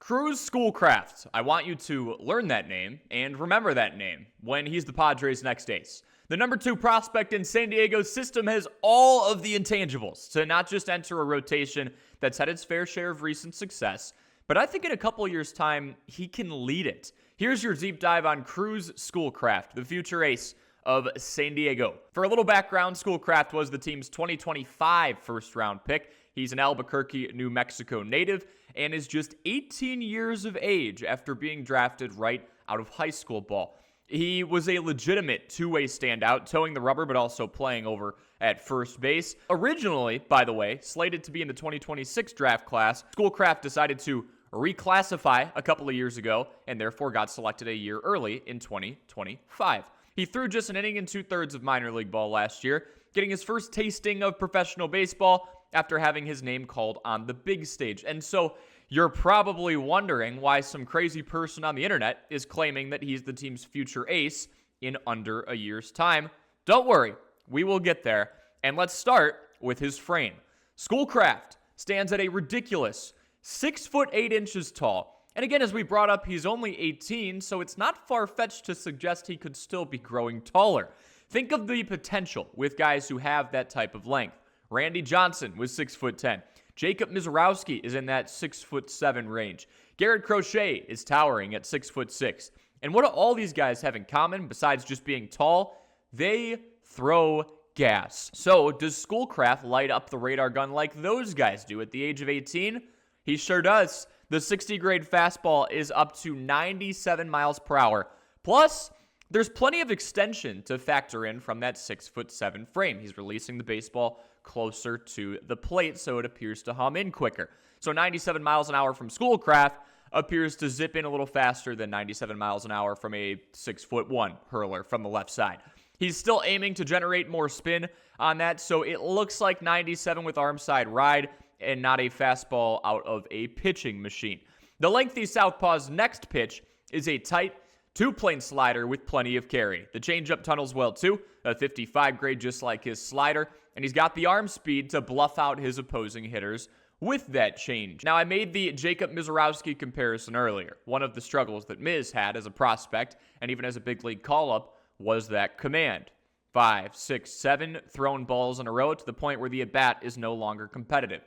Kruz Schoolcraft. I want you to learn that name and remember that name when he's the Padres' next ace. The number 2 prospect in San Diego's system has all of the intangibles to not just enter a rotation that's had its fair share of recent success, but I think in a couple years' time, he can lead it. Here's your deep dive on Kruz Schoolcraft, the future ace of San Diego. For a little background, Schoolcraft was the team's 2025 first-round pick. He's an Albuquerque, New Mexico native and is just 18 years of age after being drafted right out of high school ball. He was a legitimate two-way standout, towing the rubber but also playing over at first base. Originally, by the way, slated to be in the 2026 draft class, Schoolcraft decided to reclassify a couple of years ago and therefore got selected a year early in 2025. He threw just an inning and 2/3 of minor league ball last year, getting his first tasting of professional baseball after having his name called on the big stage. And so you're probably wondering why some crazy person on the internet is claiming that he's the team's future ace in under a year's time. Don't worry, we will get there. And let's start with his frame. Schoolcraft stands at a ridiculous 6'8" tall. And again, as we brought up, he's only 18, so it's not far-fetched to suggest he could still be growing taller. Think of the potential with guys who have that type of length. Randy Johnson was 6'10". Jacob Misiorowski is in that 6'7" range. Garrett Crochet is towering at 6'6". And what do all these guys have in common besides just being tall? They throw gas. So does Schoolcraft light up the radar gun like those guys do at the age of 18? He sure does. The 60 grade fastball is up to 97 miles per hour. Plus, there's plenty of extension to factor in from that 6'7" frame. He's releasing the baseball closer to the plate, so it appears to hum in quicker. So 97 miles an hour from Schoolcraft appears to zip in a little faster than 97 miles an hour from a 6'1" hurler from the left side. He's still aiming to generate more spin on that, so it looks like 97 with arm side ride and not a fastball out of a pitching machine. The lengthy southpaw's next pitch is a tight two-plane slider with plenty of carry. The changeup tunnels well too, a 55 grade just like his slider, and he's got the arm speed to bluff out his opposing hitters with that change. Now, I made the Jacob Misiorowski comparison earlier. One of the struggles that Miz had as a prospect, and even as a big league call-up, was that command. 5, 6, 7 thrown balls in a row to the point where the at-bat is no longer competitive.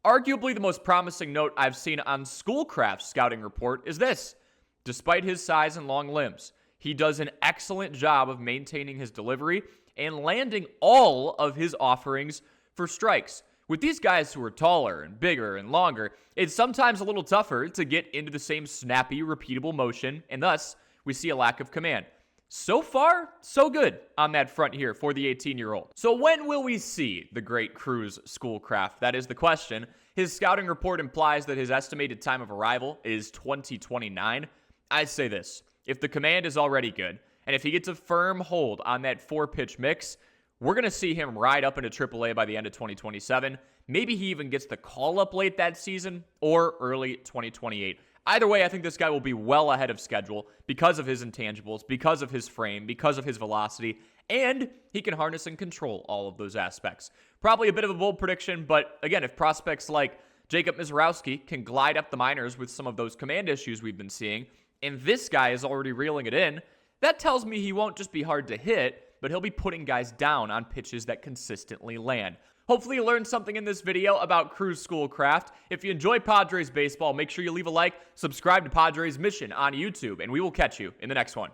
Arguably the most promising note I've seen on Schoolcraft's scouting report is this. Despite his size and long limbs, he does an excellent job of maintaining his delivery and landing all of his offerings for strikes. With these guys who are taller and bigger and longer, it's sometimes a little tougher to get into the same snappy, repeatable motion, and thus we see a lack of command. So far, so good on that front here for the 18-year-old. So when will we see the great Kruz Schoolcraft? That is the question. His scouting report implies that his estimated time of arrival is 2029. I say this, if the command is already good, and if he gets a firm hold on that 4-pitch mix, we're going to see him ride up into AAA by the end of 2027. Maybe he even gets the call-up late that season or early 2028. Either way, I think this guy will be well ahead of schedule because of his intangibles, because of his frame, because of his velocity, and he can harness and control all of those aspects. Probably a bit of a bold prediction, but again, if prospects like Jacob Misiorowski can glide up the minors with some of those command issues we've been seeing, and this guy is already reeling it in, that tells me he won't just be hard to hit, but he'll be putting guys down on pitches that consistently land. Hopefully you learned something in this video about Kruz Schoolcraft. If you enjoy Padres baseball, make sure you leave a like, subscribe to Padres Mission on YouTube, and we will catch you in the next one.